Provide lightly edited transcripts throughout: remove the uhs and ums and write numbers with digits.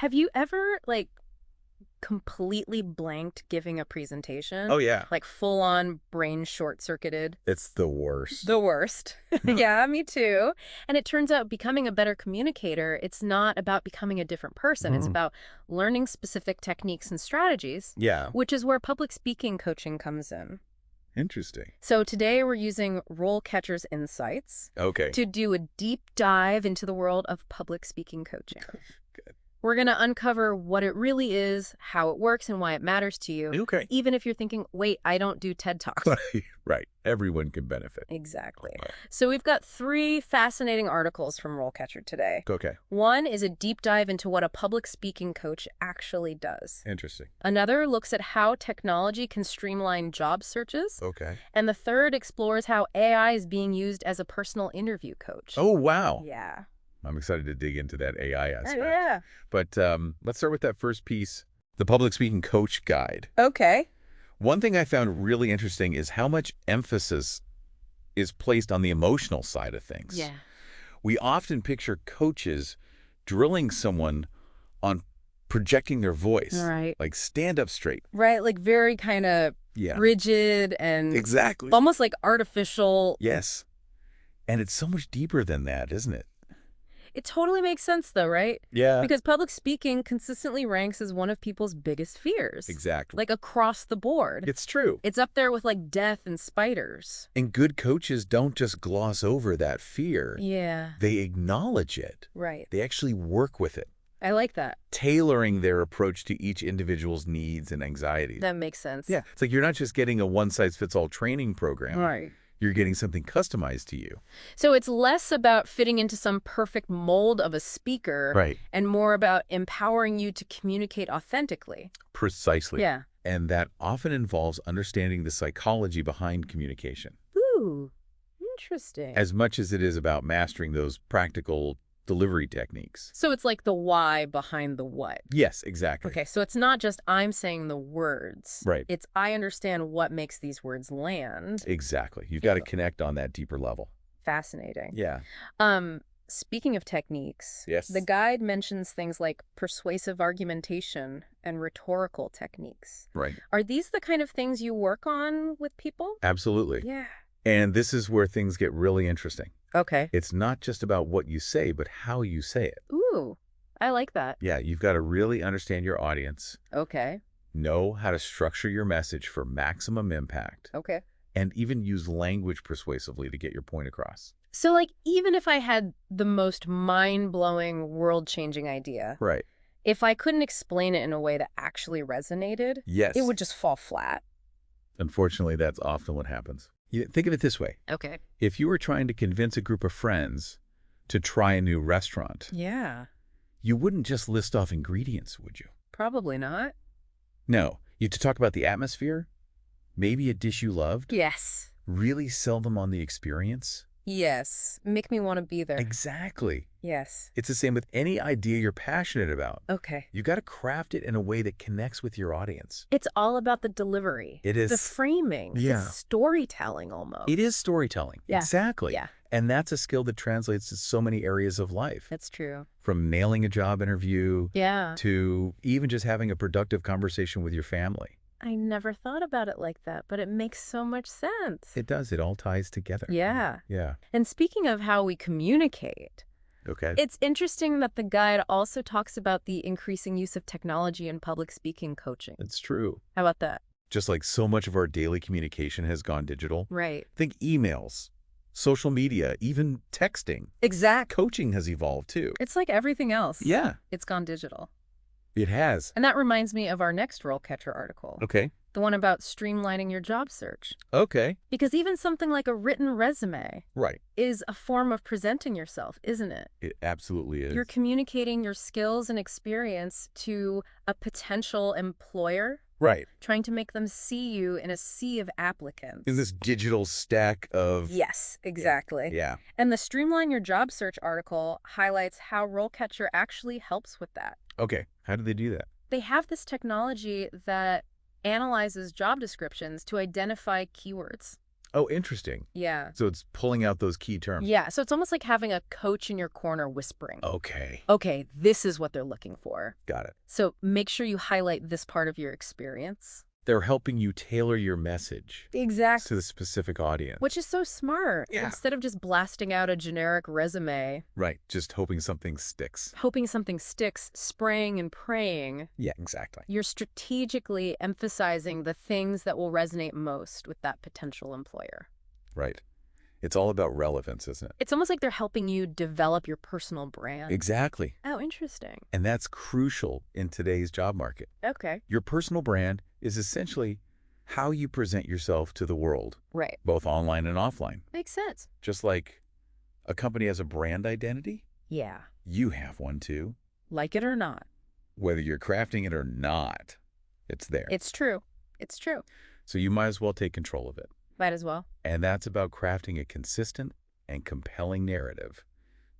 Have you ever, like, completely blanked giving a presentation? Oh, yeah. Like, full-on brain short-circuited? It's the worst. The worst. Yeah, me too. And it turns out becoming a better communicator, it's not about becoming a different person. It's about learning specific techniques and strategies, Yeah. which is where public speaking coaching comes in. Interesting. So today we're using RoleCatcher's insights Okay. to do a deep dive into the world of public speaking coaching. Good. We're going to uncover what it really is, how it works, and why it matters to you. Okay. Even if you're thinking, wait, I don't do TED Talks. Right. Everyone can benefit. Exactly. So we've got 3 fascinating articles from RoleCatcher today. Okay. One is a deep dive into what a public speaking coach actually does. Interesting. Another looks at how technology can streamline job searches. Okay. And the third explores how AI is being used as a personal interview coach. Oh, wow. Yeah. I'm excited to dig into that AI aspect. Yeah. But let's start with that first piece, the Public Speaking Coach Guide. Okay. One thing I found really interesting is how much emphasis is placed on the emotional side of things. Yeah. We often picture coaches drilling someone on projecting their voice. Right. Like stand up straight. Right, like very kind of Yeah. rigid and Exactly. almost like artificial. Yes. And it's so much deeper than that, isn't it? It totally makes sense though, right? Yeah. Because public speaking consistently ranks as one of people's biggest fears. Exactly. Like across the board. It's true. It's up there with like death and spiders. And good coaches don't just gloss over that fear. Yeah. They acknowledge it. Right. They actually work with it, I like that. tailoring their approach to each individual's needs and anxieties. That makes sense. Yeah. It's like you're not just getting a one-size-fits-all training program. Right. You're getting something customized to you. So it's less about fitting into some perfect mold of a speaker. Right. And more about empowering you to communicate authentically. Precisely. Yeah. And that often involves understanding the psychology behind communication, Ooh, interesting. as much as it is about mastering those practical delivery techniques. So it's like the why behind the what. Yes, exactly. Okay, so it's not just I'm saying the words. Right. It's I understand what makes these words land. Exactly. You've got to connect on that deeper level. Fascinating. Yeah. Speaking of techniques, Yes. the guide mentions things like persuasive argumentation and rhetorical techniques. Right. Are these the kind of things you work on with people? Absolutely. Yeah. And this is where things get really interesting. Okay. It's not just about what you say, but how you say it. Ooh, I like that. Yeah, you've got to really understand your audience, Okay. know how to structure your message for maximum impact, Okay. and even use language persuasively to get your point across. So, like, even if I had the most mind-blowing, world-changing idea, Right. if I couldn't explain it in a way that actually resonated, Yes. it would just fall flat. Unfortunately, that's often what happens. Think of it this way. Okay. If you were trying to convince a group of friends to try a new restaurant, Yeah. you wouldn't just list off ingredients, would you? Probably not. No. You'd talk about the atmosphere, maybe a dish you loved, Yes. really sell them on the experience. Yes. Make me want to be there. Exactly. Yes. It's the same with any idea you're passionate about. Okay. You got to craft it in a way that connects with your audience. It's all about the delivery. It is. The framing. Yeah. The storytelling almost. It is storytelling. Yeah. Exactly. Yeah. And that's a skill that translates to so many areas of life. That's true. From nailing a job interview Yeah. to even just having a productive conversation with your family. I never thought about it like that, but it makes so much sense. It does. It all ties together. Yeah. Yeah. And speaking of how we communicate, Okay. it's interesting that the guide also talks about the increasing use of technology in public speaking coaching. It's true. How about that? Just like so much of our daily communication has gone digital. Right. Think emails, social media, even texting. Exactly. Coaching has evolved too. It's like everything else. Yeah, It's gone digital. it has. And that reminds me of our next RoleCatcher article, Okay. the one about streamlining your job search. Okay. Because even something like a written resume Right. is a form of presenting yourself, isn't it? It absolutely is. You're communicating your skills and experience to a potential employer, right. trying to make them see you in a sea of applicants. In this digital stack of... Yes, exactly. Yeah. And the Streamline Your Job Search article highlights how RoleCatcher actually helps with that. Okay. How do they do that? They have this technology that analyzes job descriptions to identify keywords. Oh, interesting. Yeah. So it's pulling out those key terms. Yeah, so it's almost like having a coach in your corner whispering. Okay. Okay, this is what they're looking for. Got it. So make sure you highlight this part of your experience. They're helping you tailor your message to Exactly. the specific audience. Which is so smart. Yeah. Instead of just blasting out a generic resume, Right. Just hoping something sticks. hoping something sticks, spraying and praying, Yeah, exactly. you're strategically emphasizing the things that will resonate most with that potential employer. Right. It's all about relevance, isn't it? It's almost like they're helping you develop your personal brand. Exactly. Oh, interesting. And that's crucial in today's job market. Okay. Your personal brand is essentially how you present yourself to the world, Right. both online and offline. Makes sense. Just like a company has a brand identity, Yeah. you have one too. Like it or not. Whether you're crafting it or not, it's there. It's true. It's true. So you might as well take control of it. Might as well. And that's about crafting a consistent and compelling narrative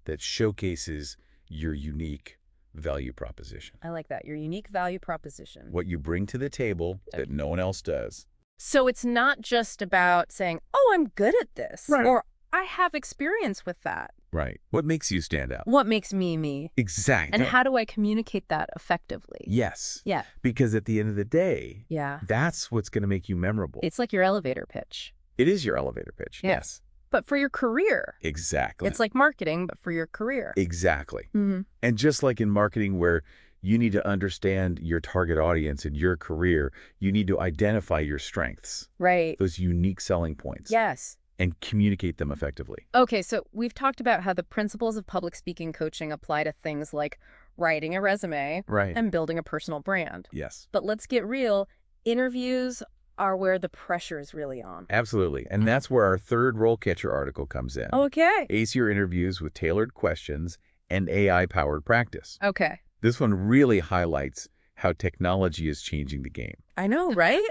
that showcases your unique value proposition. I like that. Your unique value proposition. What you bring to the table that no one else does. So it's not just about saying, oh, I'm good at this. Right. Or I have experience with that. Right. What makes you stand out? What makes me me? Exactly. And how do I communicate that effectively? Yes. Yeah. Because at the end of the day, Yeah. that's what's going to make you memorable. It's like your elevator pitch. It is your elevator pitch. Yeah. Yes. But for your career. Exactly. It's like marketing, but for your career. Exactly. Mm-hmm. And just like in marketing where you need to understand your target audience and your career, you need to identify your strengths, Right. those unique selling points, Yes. and communicate them effectively. Okay, so we've talked about how the principles of public speaking coaching apply to things like writing a resume Right. and building a personal brand. Yes. But let's get real. Interviews are where the pressure is really on. Absolutely. And that's where our third RoleCatcher article comes in. Okay. Ace your interviews with tailored questions and AI-powered practice. Okay. This one really highlights how technology is changing the game. I know, right?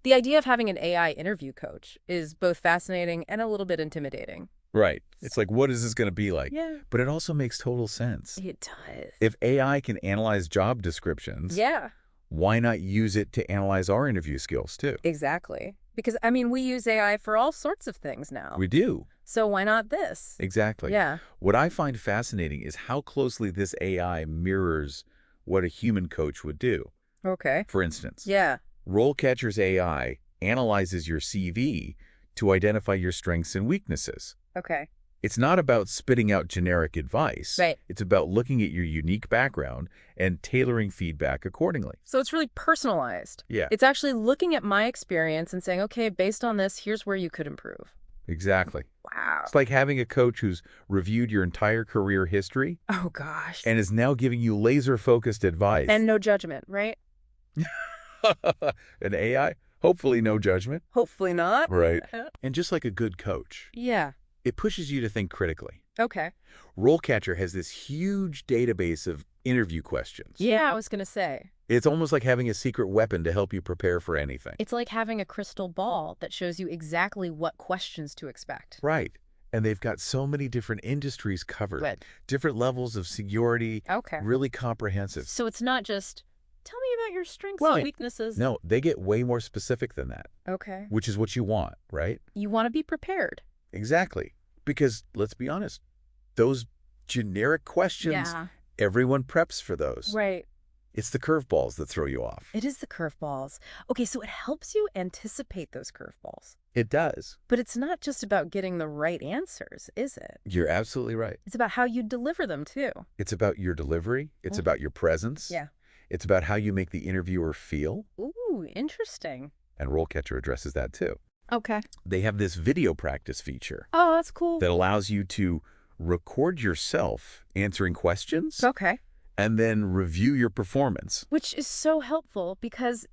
The idea of having an AI interview coach is both fascinating and a little bit intimidating. Right. It's like, what is this going to be like? Yeah. But it also makes total sense. It does. If AI can analyze job descriptions, Yeah, why not use it to analyze our interview skills too? exactly. Because, I mean, we use AI for all sorts of things now. We do. So why not this? Exactly. Yeah. What I find fascinating is how closely this AI mirrors what a human coach would do. Okay. For instance, Yeah. RoleCatcher's AI analyzes your CV to identify your strengths and weaknesses. Okay. It's not about spitting out generic advice. Right. It's about looking at your unique background and tailoring feedback accordingly. So it's really personalized. Yeah, It's actually looking at my experience and saying, okay, based on this, here's where you could improve. exactly. Wow. It's like having a coach who's reviewed your entire career history Oh, gosh. and is now giving you laser-focused advice. And no judgment, right? An AI? Hopefully no judgment. Hopefully not. Right. And just like a good coach, Yeah. it pushes you to think critically. Okay. RoleCatcher has this huge database of interview questions. Yeah, I was going to say. It's almost like having a secret weapon to help you prepare for anything. It's like having a crystal ball that shows you exactly what questions to expect. Right. And they've got so many different industries covered. Good. Different levels of seniority. Okay. Really comprehensive. So it's not just, tell me about your strengths Right. and weaknesses. No, they get way more specific than that, Okay. which is what you want, right? You want to be prepared. Exactly. Because let's be honest, those generic questions, everyone preps for those. Right. It's the curveballs that throw you off. It is the curveballs. Okay, so it helps you anticipate those curveballs. It does. But it's not just about getting the right answers, is it? You're absolutely right. It's about how you deliver them, too. It's about your delivery. It's about your presence. Yeah. It's about how you make the interviewer feel. Ooh, interesting. And RoleCatcher addresses that too. Okay. They have this video practice feature Oh, that's cool. that allows you to record yourself answering questions Okay. and then review your performance. Which is so helpful because,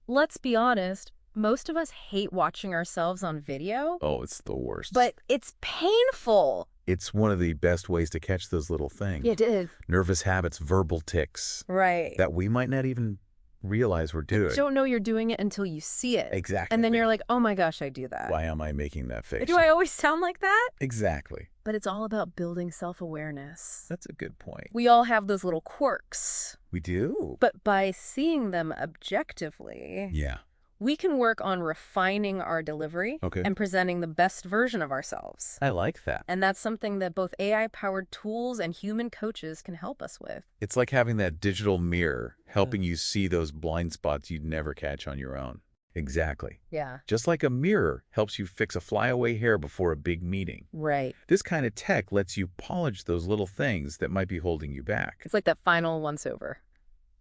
let's be honest, most of us hate watching ourselves on video, Oh, it's the worst. but it's painful. It's one of the best ways to catch those little things. It is. Nervous habits, verbal tics Right. that we might not even realize we're doing. You don't know you're doing it until you see it. Exactly. And then you're like, oh my gosh, I do that. Why am I making that face? Do I always sound like that? Exactly. But it's all about building self-awareness. That's a good point. We all have those little quirks. We do. But by seeing them objectively, Yeah. We can work on refining our delivery Okay. and presenting the best version of ourselves. I like that. And that's something that both AI-powered tools and human coaches can help us with. It's like having that digital mirror helping you see those blind spots you'd never catch on your own. Exactly. Yeah. Just like a mirror helps you fix a flyaway hair before a big meeting. Right. This kind of tech lets you polish those little things that might be holding you back. It's like that final once-over.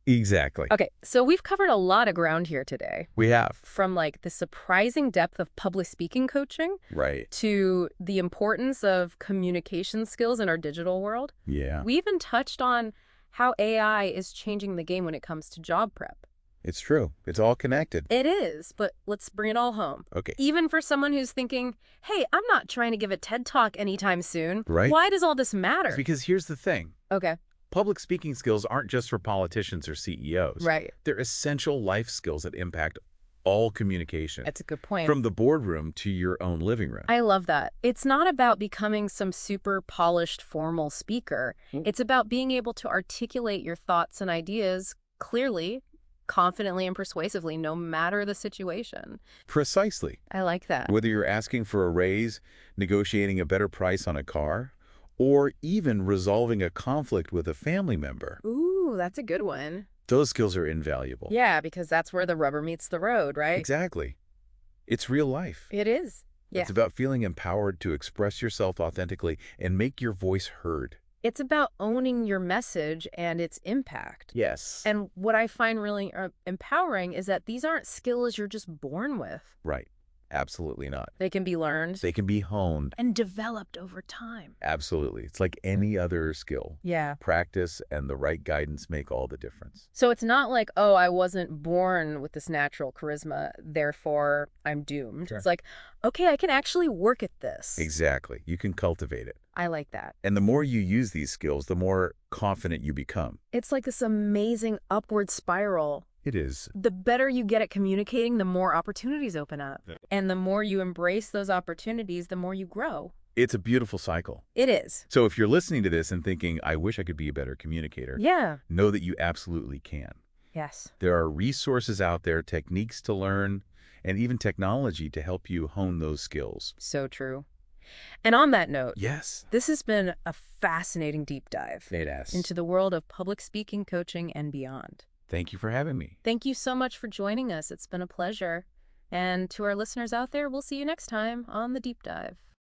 Exactly. Okay, so we've covered a lot of ground here today. We have. From like the surprising depth of public speaking coaching Right. to the importance of communication skills in our digital world. Yeah. We even touched on how AI is changing the game when it comes to job prep. It's true. It's all connected. It is, but let's bring it all home. Okay. Even for someone who's thinking, hey, I'm not trying to give a TED Talk anytime soon. Right. Why does all this matter? Because here's the thing. Okay. Public speaking skills aren't just for politicians or CEOs. Right. They're essential life skills that impact all communication. That's a good point. From the boardroom to your own living room. I love that. It's not about becoming some super polished formal speaker. It's about being able to articulate your thoughts and ideas clearly, confidently, and persuasively, no matter the situation. Precisely. I like that. Whether you're asking for a raise, negotiating a better price on a car, or even resolving a conflict with a family member. Ooh, that's a good one. Those skills are invaluable. Yeah, because that's where the rubber meets the road, right? Exactly. It's real life. It is. Yeah. It's about feeling empowered to express yourself authentically and make your voice heard. It's about owning your message and its impact. Yes. And what I find really empowering is that these aren't skills you're just born with. Right. Absolutely not. They can be learned They can be honed. and developed over time. Absolutely. It's like any other skill. Yeah. Practice and the right guidance make all the difference. So it's not like, oh, I wasn't born with this natural charisma, therefore I'm doomed. Sure. It's like, okay, I can actually work at this. Exactly. You can cultivate it. I like that. And the more you use these skills, the more confident you become. It's like this amazing upward spiral. It is. The better you get at communicating, the more opportunities open up. Yeah. And the more you embrace those opportunities, the more you grow. It's a beautiful cycle. It is. So if you're listening to this and thinking, I wish I could be a better communicator, Yeah. know that you absolutely can. Yes. There are resources out there, techniques to learn, and even technology to help you hone those skills. So true. And on that note, Yes. this has been a fascinating deep dive It has. into the world of public speaking, coaching, and beyond. Thank you for having me. Thank you so much for joining us. It's been a pleasure. And to our listeners out there, we'll see you next time on The Deep Dive.